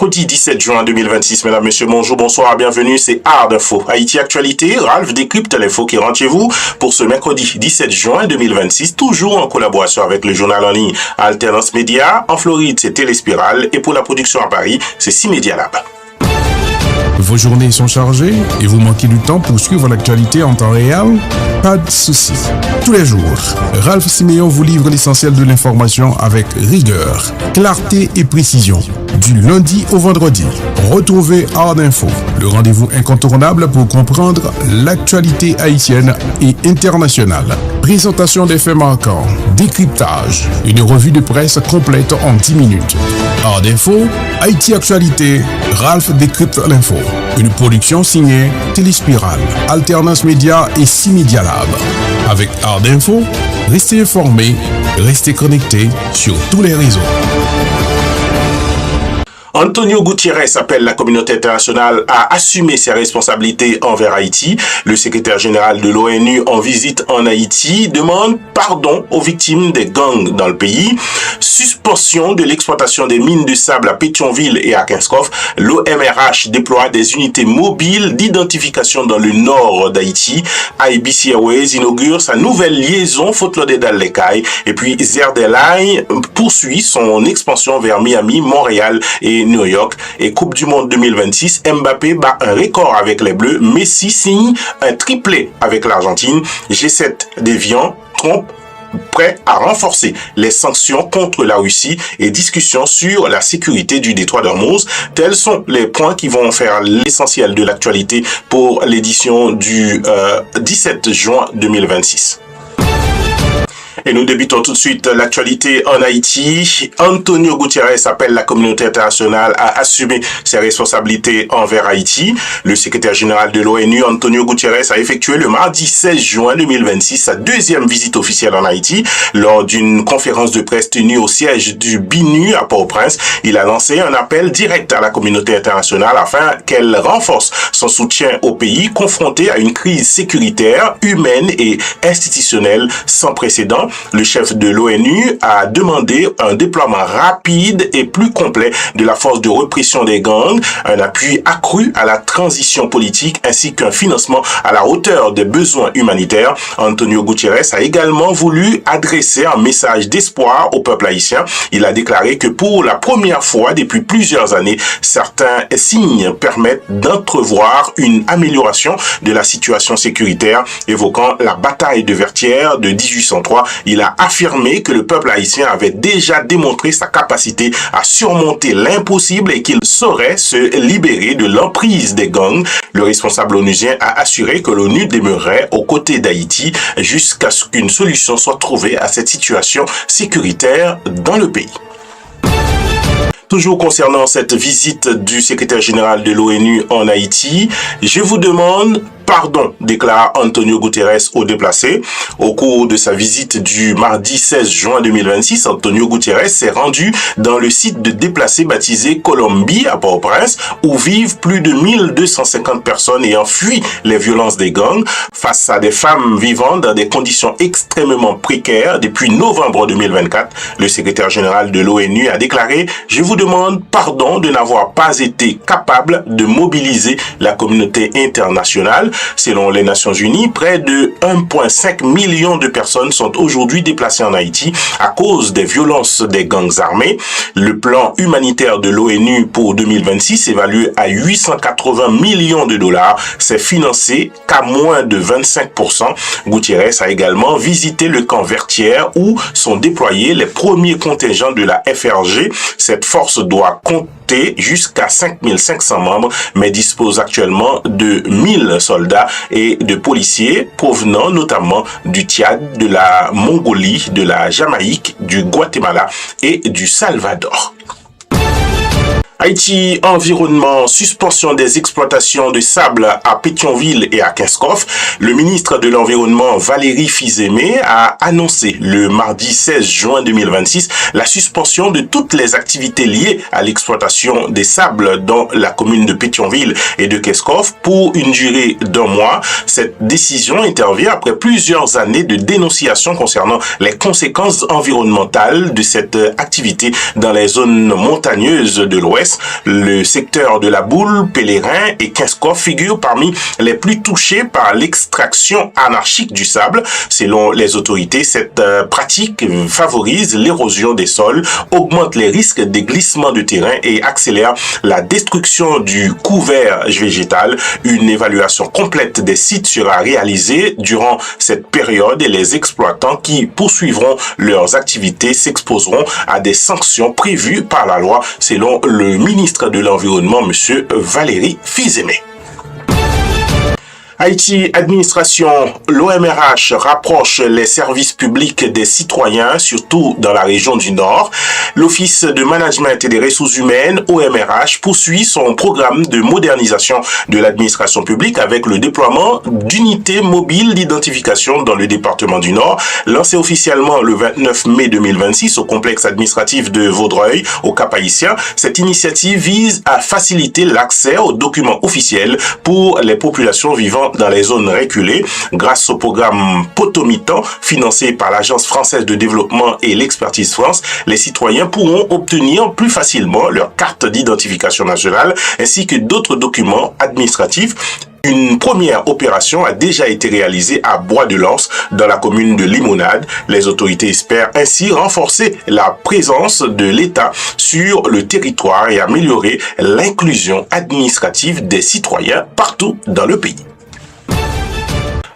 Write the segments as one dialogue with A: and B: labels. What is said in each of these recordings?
A: mercredi 17 juin 2026. Mesdames, Messieurs, bonjour, bonsoir, bienvenue. C'est Art d'Info. Haïti Actualité, Ralph décrypte l'info qui rentre chez vous pour ce mercredi 17 juin 2026, toujours en collaboration avec le journal en ligne Alternance Média. En Floride, c'est Téléspirale et pour la production à Paris, c'est 6 Media Lab.
B: Vos journées sont chargées et vous manquez du temps pour suivre l'actualité en temps réel? Pas de souci. Tous les jours, Ralph Siméon vous livre l'essentiel de l'information avec rigueur, clarté et précision. Du lundi au vendredi, retrouvez Art d'Info, le rendez-vous incontournable pour comprendre l'actualité haïtienne et internationale. Présentation des faits marquants, décryptage, une revue de presse complète en 10 minutes. Art d'Info, Haïti Actualité, Ralph décrypte l'info. Une production signée Téléspirale, Alternance Média et 6 Media Lab. Avec Art d'Info, restez informés, restez connectés sur tous les réseaux.
A: Antonio Gutiérrez appelle la communauté internationale à assumer ses responsabilités envers Haïti. Le secrétaire général de l'ONU en visite en Haïti demande pardon aux victimes des gangs dans le pays. Suspension de l'exploitation des mines de sable à Pétionville et à Kinskov. L'OMRH déploie des unités mobiles d'identification dans le nord d'Haïti. IBC Airways inaugure sa nouvelle liaison Fort-Lauderdale-les-Cayes. Et puis Zerd Airlines poursuit son expansion vers Miami, Montréal et New York. Et Coupe du Monde 2026, Mbappé bat un record avec les Bleus. Messi signe un triplé avec l'Argentine. G7 déviant, Trump prêt à renforcer les sanctions contre la Russie et discussion sur la sécurité du détroit d'Ormuz. Tels sont les points qui vont faire l'essentiel de l'actualité pour l'édition du 17 juin 2026. Et nous débutons tout de suite l'actualité en Haïti. Antonio Gutiérrez appelle la communauté internationale à assumer ses responsabilités envers Haïti. Le secrétaire général de l'ONU, Antonio Gutiérrez, a effectué le mardi 16 juin 2026 sa deuxième visite officielle en Haïti. Lors d'une conférence de presse tenue au siège du BINU à Port-au-Prince, il a lancé un appel direct à la communauté internationale afin qu'elle renforce son soutien au pays confronté à une crise sécuritaire, humaine et institutionnelle sans précédent. Le chef de l'ONU a demandé un déploiement rapide et plus complet de la force de répression des gangs, un appui accru à la transition politique ainsi qu'un financement à la hauteur des besoins humanitaires. Antonio Gutiérrez a également voulu adresser un message d'espoir au peuple haïtien. Il a déclaré que pour la première fois depuis plusieurs années, certains signes permettent d'entrevoir une amélioration de la situation sécuritaire, évoquant la bataille de Vertières de 1803. Il a affirmé que le peuple haïtien avait déjà démontré sa capacité à surmonter l'impossible et qu'il saurait se libérer de l'emprise des gangs. Le responsable onusien a assuré que l'ONU demeurerait aux côtés d'Haïti jusqu'à ce qu'une solution soit trouvée à cette situation sécuritaire dans le pays. Toujours concernant cette visite du secrétaire général de l'ONU en Haïti, je vous demande pardon, déclare Antonio Guterres aux déplacés. Au cours de sa visite du mardi 16 juin 2026, Antonio Guterres s'est rendu dans le site de déplacés baptisé Colombie à Port-au-Prince, où vivent plus de 1250 personnes ayant fui les violences des gangs, face à des femmes vivant dans des conditions extrêmement précaires. Depuis novembre 2024, le secrétaire général de l'ONU a déclaré « Je vous demande pardon de n'avoir pas été capable de mobiliser la communauté internationale. » Selon les Nations Unies, près de 1,5 million de personnes sont aujourd'hui déplacées en Haïti à cause des violences des gangs armés. Le plan humanitaire de l'ONU pour 2026, évalué à 880 millions de dollars, s'est financé qu'à moins de 25%. Gutiérrez a également visité le camp Vertières où sont déployés les premiers contingents de la FRG. Cette force doit compter jusqu'à 5500 membres, mais dispose actuellement de 1000 soldats et de policiers provenant notamment du Tchad, de la Mongolie, de la Jamaïque, du Guatemala et du Salvador. Haïti Environnement, suspension des exploitations de sable à Pétionville et à Kinskov. Le ministre de l'Environnement, Valérie Fils-Aimé, a annoncé le mardi 16 juin 2026 la suspension de toutes les activités liées à l'exploitation des sables dans la commune de Pétionville et de Kinskov pour une durée d'1 mois. Cette décision intervient après plusieurs années de dénonciation concernant les conséquences environnementales de cette activité dans les zones montagneuses de l'Ouest. l'Est. Le secteur de la Boule, Pèlerin et Kinskov figurent parmi les plus touchés par l'extraction anarchique du sable. Selon les autorités, cette pratique favorise l'érosion des sols, augmente les risques des glissements de terrain et accélère la destruction du couvert végétal. Une évaluation complète des sites sera réalisée durant cette période et les exploitants qui poursuivront leurs activités s'exposeront à des sanctions prévues par la loi, selon le ministre de l'Environnement, M. Valérie Fils-Aimé. Haïti Administration, l'OMRH rapproche les services publics des citoyens, surtout dans la région du Nord. L'Office de Management et des Ressources Humaines, OMRH, poursuit son programme de modernisation de l'administration publique avec le déploiement d'unités mobiles d'identification dans le département du Nord. Lancé officiellement le 29 mai 2026 au complexe administratif de Vaudreuil, au Cap-Haïtien, cette initiative vise à faciliter l'accès aux documents officiels pour les populations vivant dans les zones reculées. Grâce au programme Potomitan, financé par l'Agence française de développement et l'Expertise France, les citoyens pourront obtenir plus facilement leur carte d'identification nationale ainsi que d'autres documents administratifs. Une première opération a déjà été réalisée à Bois-de-Lans, dans la commune de Limonade. Les autorités espèrent ainsi renforcer la présence de l'État sur le territoire et améliorer l'inclusion administrative des citoyens partout dans le pays.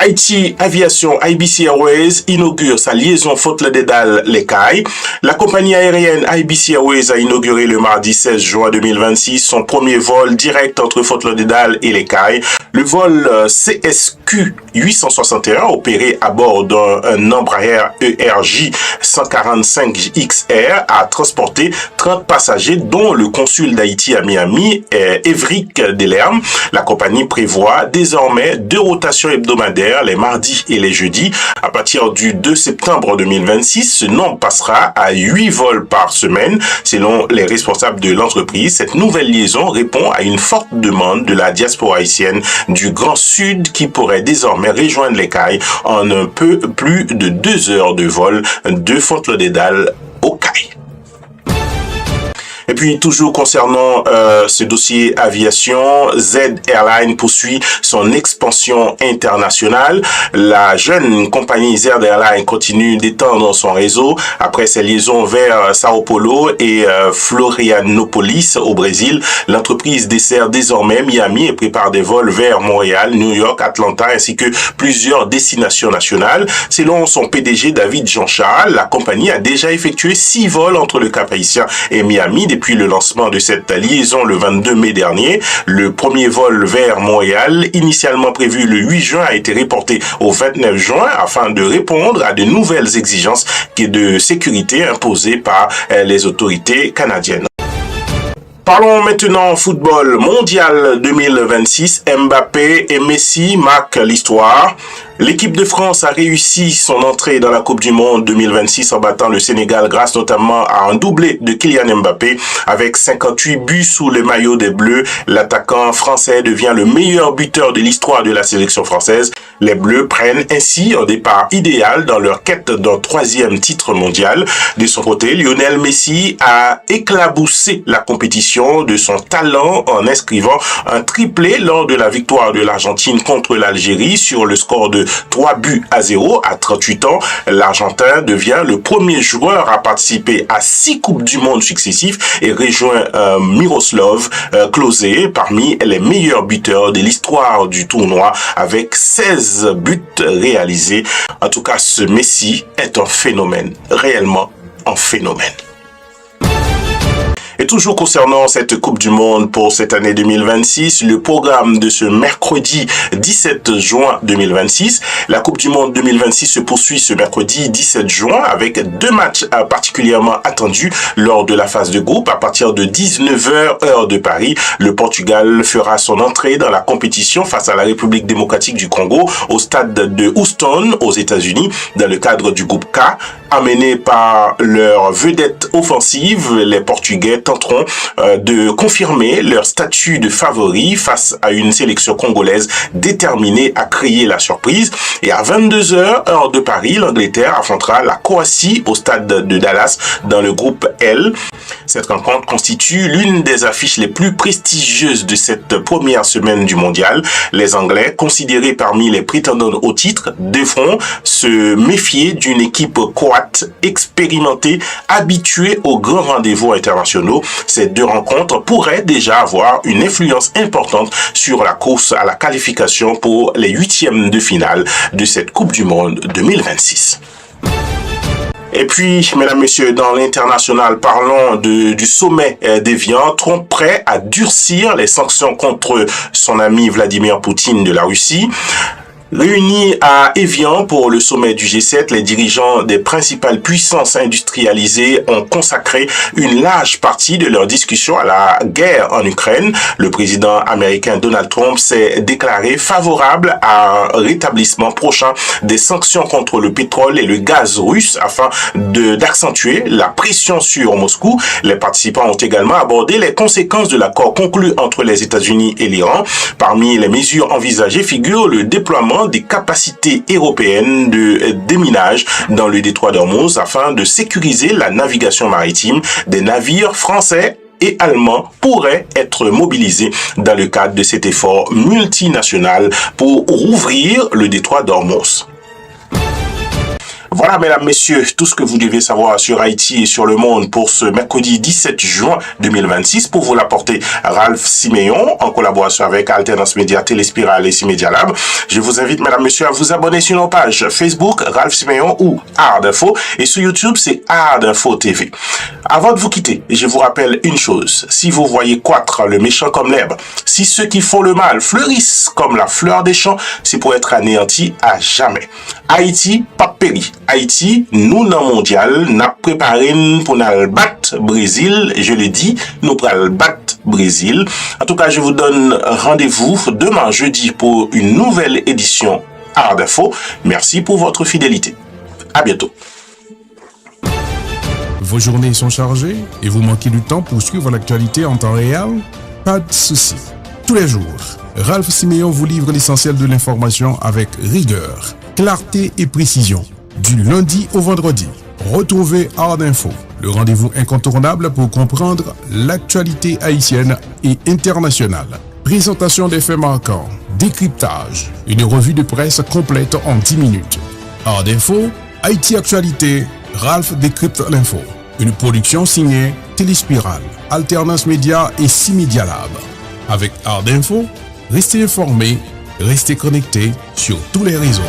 A: Haïti Aviation IBC Airways inaugure sa liaison Fort-Lauderdale-Les Cayes. La compagnie aérienne IBC Airways a inauguré le mardi 16 juin 2026 son premier vol direct entre Fort-Lauderdale et Les Cayes. Le vol CSQ 861 opéré à bord d'un Embraer ERJ 145XR a transporté 30 passagers dont le consul d'Haïti à Miami, Évric Delerme. La compagnie prévoit désormais 2 rotations hebdomadaires les mardis et les jeudis. À partir du 2 septembre 2026, ce nombre passera à 8 vols par semaine. Selon les responsables de l'entreprise, cette nouvelle liaison répond à une forte demande de la diaspora haïtienne du Grand Sud qui pourrait désormais rejoindre Les Cayes en un peu plus de 2 heures de vol de Fort-Lauderdale aux Cayes. Et puis, toujours concernant ce dossier aviation, Z Airline poursuit son expansion internationale. La jeune compagnie Z Airline continue d'étendre son réseau après ses liaisons vers Sao Paulo et Florianopolis au Brésil. L'entreprise dessert désormais Miami et prépare des vols vers Montréal, New York, Atlanta ainsi que plusieurs destinations nationales. Selon son PDG David Jean-Charles, la compagnie a déjà effectué 6 vols entre le Cap-Haïtien et Miami depuis le lancement de cette liaison le 22 mai dernier. Le premier vol vers Montréal, initialement prévu le 8 juin, a été reporté au 29 juin afin de répondre à de nouvelles exigences de sécurité imposées par les autorités canadiennes. Parlons maintenant football mondial 2026. Mbappé et Messi marquent l'histoire. L'équipe de France a réussi son entrée dans la Coupe du Monde 2026 en battant le Sénégal grâce notamment à un doublé de Kylian Mbappé. Avec 58 buts sous le maillot des Bleus, l'attaquant français devient le meilleur buteur de l'histoire de la sélection française. Les Bleus prennent ainsi un départ idéal dans leur quête d'un 3e titre mondial. De son côté, Lionel Messi a éclaboussé la compétition de son talent en inscrivant un triplé lors de la victoire de l'Argentine contre l'Algérie sur le score de 3-0 à 38 ans. L'Argentin devient le premier joueur à participer à 6 Coupes du Monde successives et rejoint Miroslav Klose parmi les meilleurs buteurs de l'histoire du tournoi avec 16 buts réalisés. En tout cas, ce Messi est un phénomène, réellement un phénomène. Et toujours concernant cette Coupe du Monde pour cette année 2026, le programme de ce mercredi 17 juin 2026. La Coupe du Monde 2026 se poursuit ce mercredi 17 juin avec 2 matchs particulièrement attendus lors de la phase de groupe. À partir de 19h heure de Paris, le Portugal fera son entrée dans la compétition face à la République démocratique du Congo au stade de Houston aux États-Unis dans le cadre du groupe K. Amenés par leur vedette offensive, les Portugais tenteront de confirmer leur statut de favori face à une sélection congolaise déterminée à créer la surprise. Et à 22h, heure de Paris, l'Angleterre affrontera la Croatie au stade de Dallas dans le groupe L. Cette rencontre constitue l'une des affiches les plus prestigieuses de cette première semaine du mondial. Les Anglais, considérés parmi les prétendants au titre, devront se méfier d'une équipe croate expérimentée, habituée aux grands rendez-vous internationaux. Ces deux rencontres pourraient déjà avoir une influence importante sur la course à la qualification pour les huitièmes de finale de cette Coupe du Monde 2026. Et puis, mesdames, messieurs, dans l'international, parlons du sommet d'Évian. Trump prêt à durcir les sanctions contre son ami Vladimir Poutine de la Russie. Réunis à Évian pour le sommet du G7, les dirigeants des principales puissances industrialisées ont consacré une large partie de leur discussion à la guerre en Ukraine. Le président américain Donald Trump s'est déclaré favorable à un rétablissement prochain des sanctions contre le pétrole et le gaz russe afin d'accentuer la pression sur Moscou. Les participants ont également abordé les conséquences de l'accord conclu entre les États-Unis et l'Iran. Parmi les mesures envisagées figure le déploiement des capacités européennes de déminage dans le détroit d'Ormuz afin de sécuriser la navigation maritime. Des navires français et allemands pourraient être mobilisés dans le cadre de cet effort multinational pour rouvrir le détroit d'Ormuz. Voilà, mesdames, messieurs, tout ce que vous devez savoir sur Haïti et sur le monde pour ce mercredi 17 juin 2026. Pour vous l'apporter, Ralph Siméon, en collaboration avec Alternance Média, Téléspiral et Cimédia Lab. Je vous invite, mesdames, messieurs, à vous abonner sur nos pages Facebook, Ralph Siméon ou Art Info. Et sur YouTube, c'est Art Info TV. Avant de vous quitter, je vous rappelle une chose. Si vous voyez croître le méchant comme l'herbe, si ceux qui font le mal fleurissent comme la fleur des champs, c'est pour être anéanti à jamais. Haïti, pas péri. Haïti, nous dans le mondial, n'a préparé pour nous battre Brésil. Je le dis, nous allons battre Brésil. En tout cas, je vous donne rendez-vous demain jeudi pour une nouvelle édition Art d'Info. Merci pour votre fidélité. À bientôt.
B: Vos journées sont chargées et vous manquez du temps pour suivre l'actualité en temps réel? Pas de souci. Tous les jours, Ralph Siméon vous livre l'essentiel de l'information avec rigueur, clarté et précision. Du lundi au vendredi, retrouvez Art d'Info, le rendez-vous incontournable pour comprendre l'actualité haïtienne et internationale. Présentation des faits marquants, décryptage, une revue de presse complète en 10 minutes. Art d'Info, Haïti Actualité, Ralph décrypte l'info. Une production signée Téléspiral, Alternance Média et Cimédia Lab. Avec Art d'Info, restez informés, restez connectés sur tous les réseaux.